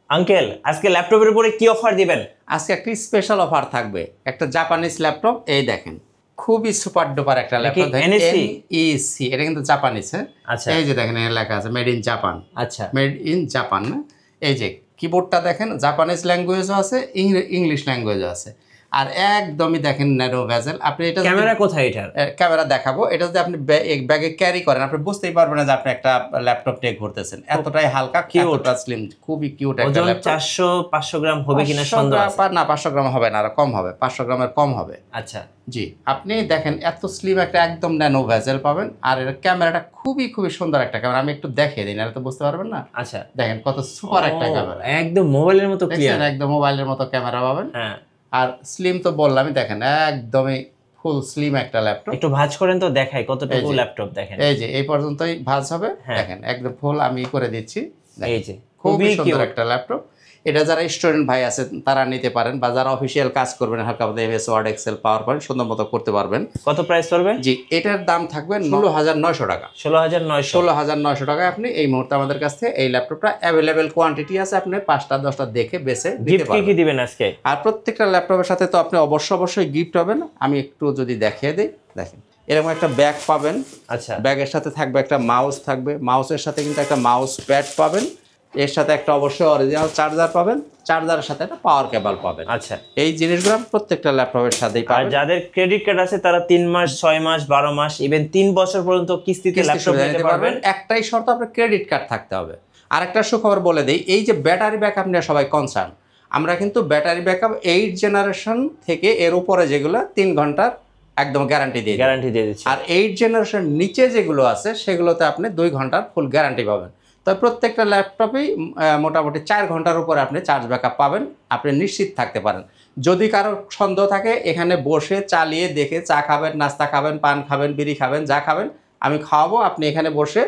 Uncle আজকে ল্যাপটপের উপরে কি অফার দিবেন? আজকে একটা স্পেশাল অফার থাকবে, একটা জাপানিজ ল্যাপটপ। এই দেখেন, খুবই সুপার ডুপার একটা ল্যাপটপ। NEC, এটা কিন্তু জাপানিজ। হ্যাঁ, আচ্ছা, এই যে দেখেন এখানে লেখা আছে মেড ইন জাপান। আচ্ছা, মেড ইন জাপান না? এই যে কিবোর্ডটা দেখেন, জাপানিজ ল্যাঙ্গুয়েজও আছে, ইংলিশ ল্যাঙ্গুয়েজও আছে। আর একদমই দেখেন ন্যারো ভেজেল। আপনি এটা ক্যামেরা কোথায় এটার? ক্যামেরা দেখাবো। এটা যদি আপনি ব্যাগে ক্যারি করেন, আপনি বুঝতেই পারবেন না যে আপনি একটা ল্যাপটপ নিয়ে ঘুরতেছেন। এতটাই হালকা, এতটা স্লিম, খুবই কিউট একটা ল্যাপটপ। 400-500 গ্রাম হবে কিনা সন্দেহ আছে। না, 500 গ্রাম হবে না, আরো কম হবে, 500 গ্রামের কম হবে। আচ্ছা, জি, আপনি দেখেন এত স্লিম একটা একদম ন্যানো ভেজেল পাবেন। আর এর ক্যামেরাটা খুবই সুন্দর একটা ক্যামেরা। আমি একটু দেখিয়ে দিই, না তো বুঝতে পারবেন না। আচ্ছা, দেখেন কত সুপার একটা ক্যামেরা, একদম মোবাইলের মতো ক্লিয়ার, একদম মোবাইলের মতো ক্যামেরা পাবেন। হ্যাঁ, আর স্লিম তো বললামই, দেখেন একদমই ফুল স্লিম একটা ল্যাপটপ। একটু ভাঁজ করেন তো দেখাই কতটুকু ল্যাপটপ। দেখেন এই যে এই পর্যন্তই ভাঁজ হবে। দেখেন একদম ফুল আমি করে দিচ্ছি। এই যে খুবই সুন্দর একটা ল্যাপটপ। এটা যারা স্টুডেন্ট ভাই আছে তারা নিতে পারেন, বা যারা অফিসিয়াল কাজ করবেন, হালকা MS word excel power point সুন্দর মতো করতে পারবেন। কত প্রাইস পড়বে? জি, এটার দাম থাকবে 16,900 টাকা। 16,900 টাকায় আপনি এই মুহূর্তে আমাদের কাছ থেকে এই ল্যাপটপটা অ্যাভেলেবেল কোয়ান্টিটি আছে, আপনি 5টা 10টা দেখে বেছে নিতে পারবেন। কি দিবেন আজকে? আর প্রত্যেকটা ল্যাপটপের সাথে তো আপনি অবশ্যই গিফট হবেন। আমি একটু যদি দেখিয়ে দিই, দেখেন এরকম একটা ব্যাগ পাবেন। আচ্ছা, ব্যাগের সাথে থাকবে একটা মাউস, থাকবে মাউসের সাথে কিন্তু একটা মাউস প্যাড পাবেন। এর সাথে একটা অবশ্যই অরিজিনাল চার্জার পাবেন, চার্জারের সাথে একটা পাওয়ার কেবল পাবেন। আচ্ছা, এই জিনিসগুলো প্রত্যেকটা ল্যাপটপের সাথেই আর পাবেন। যাদের ক্রেডিট কার্ড আছে তারা 3 মাস, 6 মাস, 12 মাস, ইভেন 3 বছর পর্যন্ত কিস্তিতে ল্যাপটপ নিতে পারবেন। একটাই শর্ত, আপনার ক্রেডিট কার্ড থাকতে হবে। আরেকটা সুখবর বলে দেই, এই যে ব্যাটারি ব্যাকআপ নিয়ে সবাই কনসার্ন, আমরা কিন্তু ব্যাটারি ব্যাকআপ 8 জেনারেশন থেকে এর উপরে যেগুলো 3 ঘন্টার একদম গ্যারান্টি দিয়ে দিচ্ছি। আর 8 জেনারেশন নিচে যেগুলো আছে সেগুলোতে আপনি 2 ঘন্টার ফুল গ্যারান্টি পাবেন। তবে প্রত্যেকটা ল্যাপটপেই মোটামুটি 4 ঘন্টার উপরে আপনি চার্জ ব্যাকআপ পাবেন, আপনি নিশ্চিত থাকতে পারেন। যদি কারো সন্দেহ থাকে, এখানে বসে চালিয়ে দেখে চা খাবেন, নাস্তা খাবেন, পান খাবেন, বিড়ি খাবেন, যা খাবেন আমি খাওয়াবো, আপনি এখানে বসে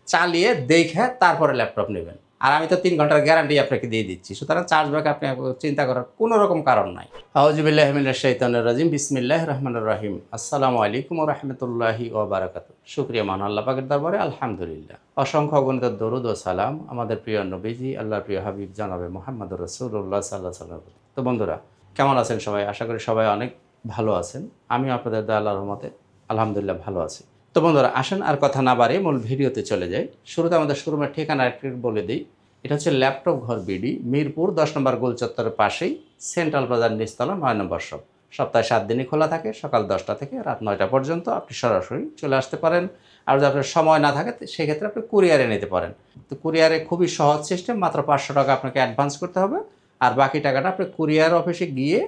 চালিয়ে দেখে তারপরে ল্যাপটপ নেবেন। আর আমি তো 3 ঘন্টার গ্যারান্টি আপনাকে দিয়ে দিচ্ছি, সুতরাং চার্জ ব্যাক আপনি চিন্তা করার কোনো রকম কারণ নাই। আউযুবিল্লাহি মিনাশ শাইতানির রাজিম, বিসমিল্লাহির রহমানির রহিম, আসসালামু আলাইকুম ওয়া রাহমাতুল্লাহি ওয়া বারাকাতুহু। শুকরিয়া মহান আল্লাহ পাকের দরবারে, আলহামদুলিল্লাহ। অসংখ্য অগণিত দরুদ ও সালাম আমাদের প্রিয় নবীজি, আল্লাহর প্রিয় হাবিব জনাবে মুহাম্মদুর রাসূলুল্লাহ সাল্লাল্লাহু আলাইহি ওয়াসাল্লাম। তো বন্ধুরা, কেমন আছেন সবাই? আশা করি সবাই অনেক ভালো আছেন। আমি আপনাদের দয়া আল্লাহর রহমতে আলহামদুলিল্লাহ ভালো আছি। তো বন্ধুরা, আসেন আর কথা না বাড়িয়ে মূল ভিডিওতে চলে যাই। শুরুতে আমাদের শোরুমের ঠিকানা একটু বলে দিই। এটা হচ্ছে ল্যাপটপ ঘর বিডি, মিরপুর 10 নম্বর গোল চত্বরের পাশেই, সেন্ট্রাল বাজার নিচতলা 9 নম্বর শপ। সপ্তাহে 7 দিনই খোলা থাকে, সকাল 10টা থেকে রাত 9টা পর্যন্ত। আপনি সরাসরি চলে আসতে পারেন। আর যদি আপনার সময় না থাকে সেক্ষেত্রে আপনি কুরিয়ারে নিতে পারেন। তো কুরিয়ারে খুবই সহজ সিস্টেম, মাত্র 500 টাকা আপনাকে অ্যাডভান্স করতে হবে। আর বাকি টাকাটা আপনি কুরিয়ার অফিসে গিয়ে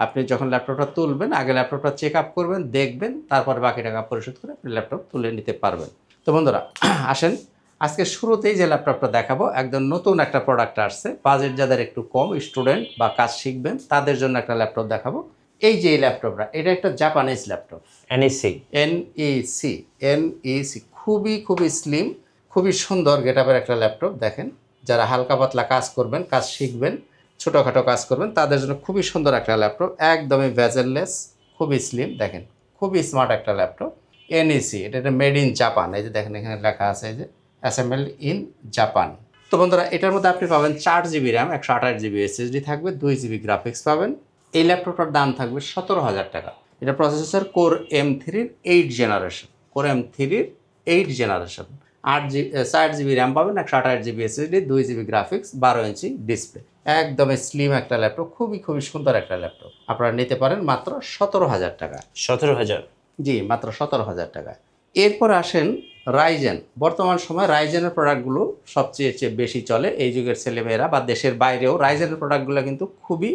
আপনি যখন ল্যাপটপটা তুলবেন, আগে ল্যাপটপটা চেক আপ করবেন, দেখবেন, তারপরে বাকি টাকা পরিশোধ করে আপনি ল্যাপটপ তুলে নিতে পারবেন। তো বন্ধুরা আসেন, আজকে শুরুতেই যে ল্যাপটপটা দেখাবো একদম নতুন একটা প্রোডাক্ট আসছে। বাজেট যাদের একটু কম, স্টুডেন্ট বা কাজ শিখবেন, তাদের জন্য একটা ল্যাপটপ দেখাবো। এই যে এই ল্যাপটপটা, এটা একটা জাপানিজ ল্যাপটপ, NEC খুবই স্লিম, খুবই সুন্দর গেটআপের একটা ল্যাপটপ। দেখেন, যারা হালকা পাতলা কাজ করবেন, কাজ শিখবেন, ছোটোখাটো কাজ করবেন, তাদের জন্য খুবই সুন্দর একটা ল্যাপটপ, একদমই ভেজেললেস, খুবই স্লিম। দেখেন খুবই স্মার্ট একটা ল্যাপটপ। NEC, এটা মেড ইন জাপান। এই যে দেখেন এখানে লেখা আছে, এই যে অ্যাসেম্বলড ইন জাপান। তো বন্ধুরা, এটার মধ্যে আপনি পাবেন 4GB র্যাম, 128GB SSD থাকবে, 2GB গ্রাফিক্স পাবেন। এই ল্যাপটপটার দাম থাকবে 17,000 টাকা। এটা প্রসেসর কোর M3-র 8 জেনারেশন, 4GB র্যাম পাবেন, 128GB SSD, 2GB graphics, 12 inch display. একদমই স্লিম একটা ল্যাপটপ, খুবই সুন্দর একটা ল্যাপটপ। আপনারা নিতে পারেন মাত্র 17,000 টাকা। 17,000? জি, মাত্র 17,000 টাকা। এরপর আসেন রাইজেন। বর্তমান সময় রাইজেনের প্রোডাক্টগুলো সবচেয়ে বেশি চলে। এই যুগের ছেলেমেয়েরা বা দেশের বাইরেও রাইজেনের প্রোডাক্টগুলো কিন্তু খুবই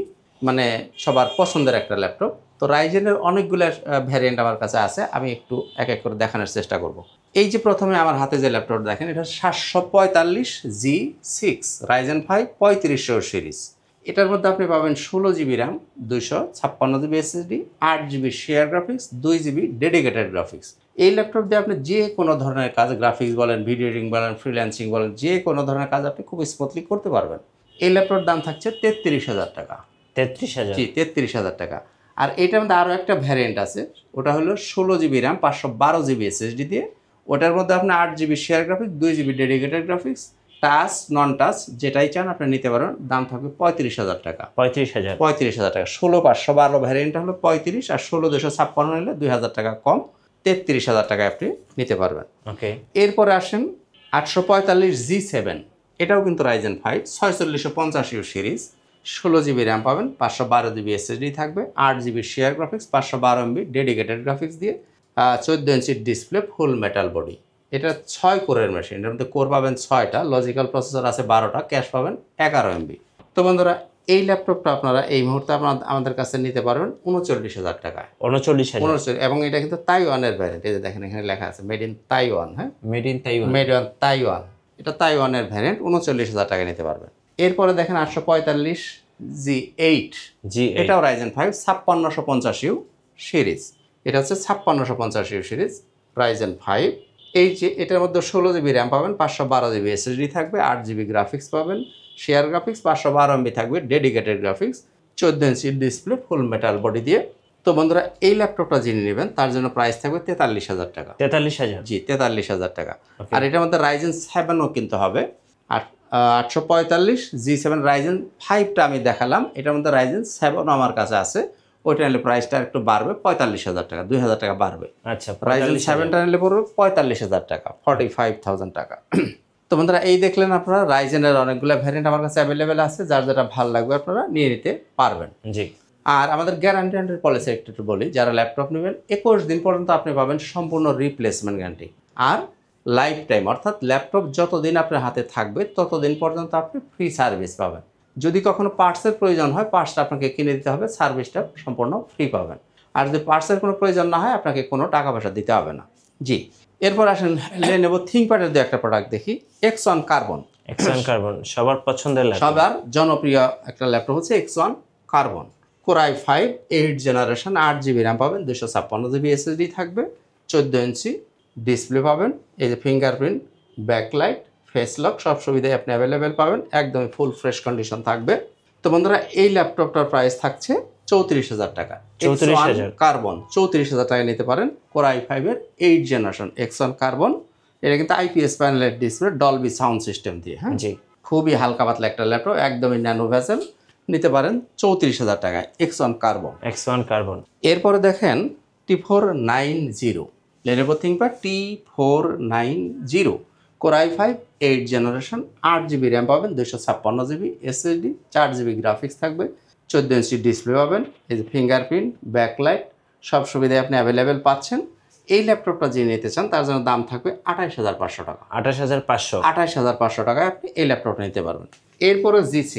সবার পছন্দের একটা ল্যাপটপ। তো রাইজেনের অনেকগুলো ভ্যারিয়েন্ট আমার কাছে আছে, আমি একটু এক এক করে দেখানোর চেষ্টা করব। এই যে প্রথমে আমার হাতে যে ল্যাপটপ দেখেন, এটা 745G6 রাইজেন 5 3500 সিরিজ। এটার মধ্যে আপনি পাবেন 16GB RAM, 256GB SSD, 8GB share graphics, 2GB dedicated graphics. এই ল্যাপটপ দিয়ে আপনি যে কোনো ধরনের কাজ, গ্রাফিক্স বলেন, ভিডিও এডিটিং বলেন, ফ্রিল্যান্সিং বলেন, যে কোনো ধরনের কাজ আপনি খুব স্মুথলি করতে পারবেন। এই ল্যাপটপের দাম থাকছে 33,000 টাকা। 33,000? জি, 33,000 টাকা। আর এটার মধ্যে আরও একটা ভ্যারিয়েন্ট আছে, ওটা হলো 16GB র্যাম, 512GB SSD দিয়ে। ওটার মধ্যে আপনার 8GB share graphics, 2GB dedicated graphics, touch নন টাচ যেটাই চান আপনি নিতে পারেন, দাম থাকবে 35,000 টাকা। 35,000। 35,000 টাকা। 16,512 ভ্যারিয়েন্ট হলো 35, আর 16,256 নিলে 2,000 টাকা কম, 33,000 টাকায় আপনি নিতে পারবেন। ওকে। এরপরে আসেন 845G7, এটাও কিন্তু রাইজেন 5 4650 সিরিজ, 16 GB র্যাম পাবেন, 512 GB SSD থাকবে, 8 GB share graphics, 512 MB dedicated graphics দিয়ে, 14 ইঞ্চি ডিসপ্লে, ফুল মেটাল বডি। এটা 6 কোরের মেশিন, এর মধ্যে কোর পাবেন 6টা, লজিক্যাল প্রসেসর আছে 12টা, ক্যাশ পাবেন 11 MB। তো বন্ধুরা এই ল্যাপটপটা আপনারা এই মুহূর্তে আমাদের কাছে নিতে পারবেন 39,000 টাকায়। 39,000। এবং এটা কিন্তু তাইওয়ানের ভ্যারিয়েন্ট, এই যে দেখেন এখানে লেখা আছে মেড ইন তাইওয়ান। হ্যাঁ, made in Taiwan. Made in Taiwan, এটা তাইওয়ানের ভ্যারিয়েন্ট, 39,000 টাকায় নিতে পারবেন। এরপরে দেখেন 845G8, এটাও রাইজেন 5 5650 সিরিজ, এটা হচ্ছে 5650 সিরিজ রাইজেন 5। এই যে এটার মধ্যে 16 GB র্যাম পাবেন, 512 GB SSD থাকবে, 8 GB গ্রাফিক্স পাবেন, শেয়ার গ্রাফিক্স, 512 MB থাকবে ডেডিকেটেড গ্রাফিক্স, 14 ইঞ্চি ডিসপ্লে, ফুল মেটাল বডি দিয়ে। তো বন্ধুরা এই ল্যাপটপটা যিনি নেবেন তার জন্য প্রাইস থাকবে 43,000 টাকা। 43,000। জি, 43,000 টাকা। আর এটার মধ্যে রাইজেন 7ও কিনতে হবে। আর 845G7 রাইজেন 5টা আমি দেখালাম, এটার মধ্যে রাইজেন 7ও আমার কাছে আছে, ওইটা নিলে প্রাইসটা একটু বাড়বে, 45,000 টাকা, 2,000 টাকা বাড়বে। আচ্ছা, রাইজেন 7টা নিলে পড়বে 45,000 টাকা, 45,000 টাকা। তো বন্ধুরা এই দেখলেন আপনারা রাইজেনের অনেকগুলো ভ্যারিয়েন্ট আমার কাছে অ্যাভেলেবেল আছে, যার যেটা ভালো লাগবে আপনারা নিয়ে নিতে পারবেন। জি। আর আমাদের গ্যারান্টি অ্যান্ড পলিসি একটু বলি, যারা ল্যাপটপ নেবেন 21 দিন পর্যন্ত আপনি পাবেন সম্পূর্ণ রিপ্লেসমেন্ট গ্যারান্টি, আর লাইফ টাইম অর্থাৎ ল্যাপটপ যতদিন আপনার হাতে থাকবে ততদিন পর্যন্ত আপনি ফ্রি সার্ভিস পাবেন। যদি কখনো পার্টসের প্রয়োজন হয় পার্টসটা আপনাকে কিনে দিতে হবে, সার্ভিসটা সম্পূর্ণ ফ্রি পাবেন। আর যদি পার্টসের কোনো প্রয়োজন না হয় আপনাকে কোনো টাকা পয়সা দিতে হবে না। জি, এরপর আসেন Lenovo ThinkPad-এর দু একটা প্রোডাক্ট দেখি। X1 কার্বন, X1 কার্বন সবার পছন্দের ল্যাপটপ, সবার জনপ্রিয় একটা ল্যাপটপ হচ্ছে X1 carbon. Core i5 8 generation, 8 GB RAM পাবেন, 256 GB SSD থাকবে, 14 ইঞ্চি ডিসপ্লে পাবেন, এই যে ফিঙ্গারপ্রিন্ট, ব্যাকলাইট, ফেস লক সব সুবিধাই আপনি অ্যাভেলেবেল পাবেন, একদমই ফুল ফ্রেশ কন্ডিশন থাকবে। তো বন্ধুরা এই ল্যাপটপটার প্রাইস থাকছে 34,000 টাকা। 34,000 কার্বন 34,000 টাকায় নিতে পারেন। Core i5-এর 8 জেনারেশন X1 কার্বন, এটা কিন্তু IPS প্যানেলের ডিসপ্লে, ডলবি সাউন্ড সিস্টেম দিয়ে। হ্যাঁ জি, খুবই হালকা পাতলা একটা ল্যাপটপ, একদমই ন্যানো ভেসেল, নিতে পারেন 34,000 টাকায় X1 কার্বন। X1 carbon. এরপরে দেখেন T490, Lenovo ThinkPad T490, Core i5 8 generation, 8 GB RAM পাবেন, 256 GB SSD, 4 GB গ্রাফিক্স থাকবে, 14 ইঞ্চি ডিসপ্লে পাবেন, এই যে ফিঙ্গারপ্রিন্ট, ব্যাকলাইট সব সুবিধায় আপনি অ্যাভেলেবেল পাচ্ছেন। এই ল্যাপটপটা যে নিতে চান তার জন্য দাম থাকবে 28,500 টাকা। 28,500। 28,500 টাকায় আপনি এই ল্যাপটপটা নিতে পারবেন। এরপরে G6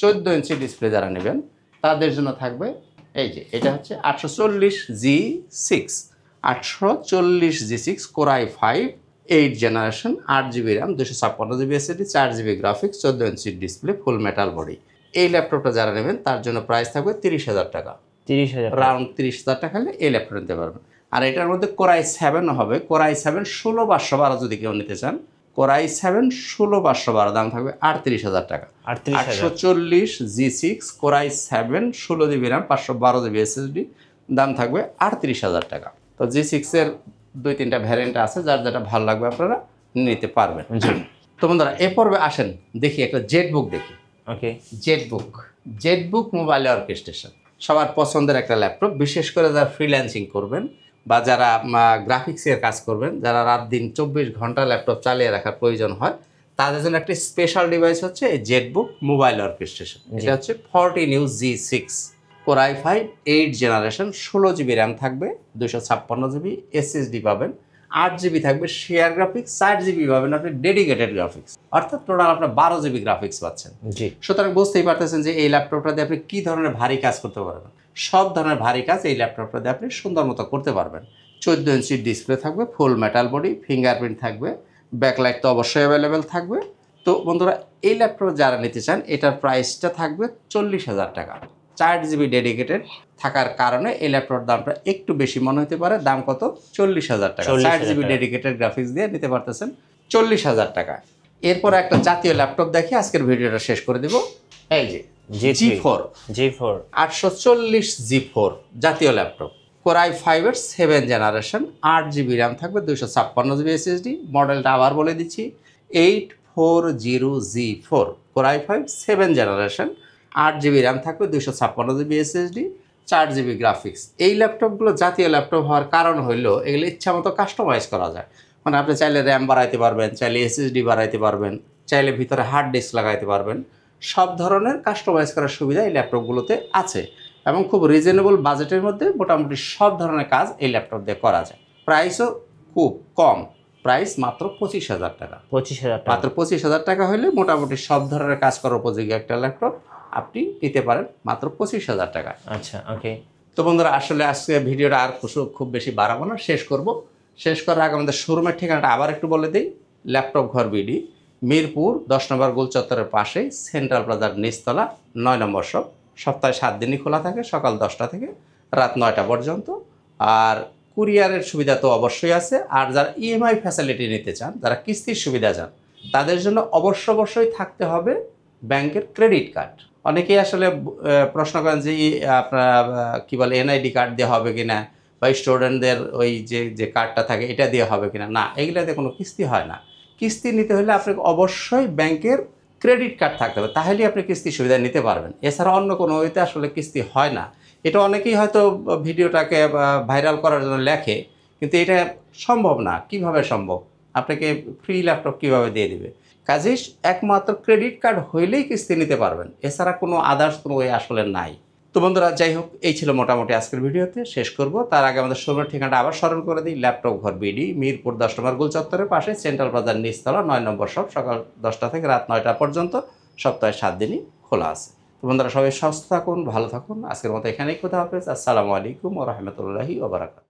14 ইঞ্চি ডিসপ্লে যারা নেবেন তাদের জন্য থাকবে এই যে এটা হচ্ছে 840G6, 840G6 Core i5 8 generation, 8 GB RAM, 256 GB SSD, 4 GB graphics, 14 inch display, ফুল মেটাল বডি। এই ল্যাপটপটা যারা নেবেন তার জন্য প্রাইস থাকবে 30,000 টাকা। 30,000, রাউন্ড 30,000 টাকা হলে এই ল্যাপটপ নিতে পারবেন। আর এটার মধ্যে Core i7 হবে, Core i7 16,512 যদি কেউ নিতে চান, Core i7 16,512 দাম থাকবে 38,000 টাকা। 840G6 Core i7 16 GB RAM, 512 GB SSD, দাম থাকবে 38,000 টাকা। তো G6-এর 2-3টা ভ্যারিয়েন্ট আছে, যার যেটা ভালো লাগবে আপনারা নিতে পারবেন। তো বন্ধুরা এ পর্বে আসেন দেখি একটা জেটবুক দেখি। ওকে। জেটবুক মোবাইল অর্কেস্ট্রেশন সবার পছন্দের একটা ল্যাপটপ, বিশেষ করে যারা ফ্রিল্যান্সিং করবেন বা যারা গ্রাফিক্সের কাজ করবেন, যারা রাত দিন 24 ঘন্টা ল্যাপটপ চালিয়ে রাখার প্রয়োজন হয়, তাদের জন্য একটা স্পেশাল ডিভাইস হচ্ছে এই জেটবুক মোবাইল অর্কেস্ট্রেশন। এটা হচ্ছে 14 G6 Core i5 8 generation, 16 GB RAM থাকবে, 256 GB SSD পাবেন, 8 GB থাকবে শেয়ার গ্রাফিক্স, 4 GB পাবেন আপনি ডেডিকেটেড গ্রাফিক্স, অর্থাৎ টোটাল আপনার 12 GB গ্রাফিক্স পাচ্ছেন। জি, সুতরাং বুঝতেই পারতেছেন যে এই ল্যাপটপটা দিয়ে আপনি কী ধরনের ভারী কাজ করতে পারবেন। সব ধরনের ভারী কাজ এই ল্যাপটপটা দিয়ে আপনি সুন্দর মতো করতে পারবেন। 14 ইঞ্চি ডিসপ্লে থাকবে, ফুল মেটাল বডি, ফিঙ্গারপ্রিন্ট থাকবে, ব্যাকলাইট তো অবশ্যই অ্যাভেলেবেল থাকবে। তো বন্ধুরা এই ল্যাপটপ যারা নিতে চান এটার প্রাইসটা থাকবে 40,000 টাকা। 4 GB ডেডিকেটেড থাকার কারণে এই ল্যাপটপের দামটা একটু বেশি মনে হতে পারে। দাম কত? 40,000 টাকা। 4 GB ডেডিকেটেড গ্রাফিক্স দিয়ে নিতে পারতেছেন 40,000 টাকা। এরপর একটা জাতীয় ল্যাপটপ দেখি আজকের ভিডিওটা শেষ করে দিব। এই যে G4 840G4 জাতীয় laptop, Core i5-এর 7 generation, 8 GB RAM থাকবে, 256 GB SSD, মডেলটা আবার বলে দিচ্ছি 40G4 Core i5 7 generation, 8GB RAM থাকবে, 256GB SSD, 4GB গ্রাফিক্স। এই ল্যাপটপগুলো জাতীয় ল্যাপটপ হওয়ার কারণ হইল এগুলো ইচ্ছা মতো কাস্টমাইজ করা যায়। মানে আপনি চাইলে র্যাম বাড়াইতে পারবেন, চাইলে SSD বাড়াইতে পারবেন, চাইলে ভিতরে হার্ড ডিস্ক লাগাইতে পারবেন। সব ধরনের কাস্টমাইজ করার সুবিধা এই ল্যাপটপগুলোতে আছে এবং খুব রিজনেবল বাজেটের মধ্যে মোটামুটি সব ধরনের কাজ এই ল্যাপটপ দিয়ে করা যায়। প্রাইসও খুব কম, প্রাইস মাত্র 25,000 টাকা। 25,000 টাকা। মাত্র 25,000 টাকা হলে মোটামুটি সব ধরনের কাজ করার উপযোগী একটা ল্যাপটপ আপনি নিতে পারেন মাত্র 25,000 টাকা। আচ্ছা, ওকে। তো বন্ধুরা, আসলে আজকে ভিডিওটা আর খুব বেশি বাড়াবো না, শেষ করব। শেষ করার আগে আমাদের শোরুমের ঠিকানাটা আবার একটু বলে দিই। ল্যাপটপ ঘর বিডি, মিরপুর 10 নম্বর গোল চত্বরের পাশেই, সেন্ট্রাল প্লাজার নিচতলা, 9 নম্বর শপ। সপ্তাহে 7 দিনই খোলা থাকে, সকাল 10টা থেকে রাত 9টা পর্যন্ত। আর কুরিয়ারের সুবিধা তো অবশ্যই আছে। আর যারা ইএমআই ফ্যাসিলিটি নিতে চান, যারা কিস্তির সুবিধা চান, তাদের জন্য অবশ্যই থাকতে হবে ব্যাংকের ক্রেডিট কার্ড। অনেকেই আসলে প্রশ্ন করেন যে আপনার কী বলে এনআইডি কার্ড দেওয়া হবে কি না, বা স্টুডেন্টদের ওই যে কার্ডটা থাকে এটা দিয়ে হবে কিনা। না, এগুলোতে কোনো কিস্তি হয় না। কিস্তি নিতে হলে আপনাকে অবশ্যই ব্যাংকের ক্রেডিট কার্ড থাকতে হবে, তাহলেই আপনি কিস্তির সুবিধা নিতে পারবেন। এছাড়া অন্য কোনো ওইতে আসলে কিস্তি হয় না। এটা অনেকেই হয়তো ভিডিওটাকে ভাইরাল করার জন্য লেখে, কিন্তু এটা সম্ভব না। কিভাবে সম্ভব? আপনাকে ফ্রি ল্যাপটপ কিভাবে দিয়ে দিবে? কাজেই একমাত্র ক্রেডিট কার্ড হইলেই কিস্তি নিতে পারবেন, এছাড়া কোনো আদার্স কোনো ওয়ে আসলে নাই। তো বন্ধুরা, যাই হোক, এই ছিল মোটামুটি আজকের ভিডিওতে। শেষ করব তার আগে আমাদের শোরুমের ঠিকানাটা আবার স্মরণ করে দিই। ল্যাপটপ ঘর বিডি, মিরপুর 10 নম্বর গোল চত্বরের পাশে, সেন্ট্রাল প্লাজার নিচতলা, 9 নম্বর শপ। সকাল 10টা থেকে রাত 9টা পর্যন্ত, সপ্তাহে 7 দিনই খোলা আছে। তো বন্ধুরা, সবাই সুস্থ থাকুন, ভালো থাকুন। আজকের মতো এখানেই কথা হবে। আসসালামু আলাইকুম ওয়া রাহমাতুল্লাহি ওয়া বারাকাতুহু।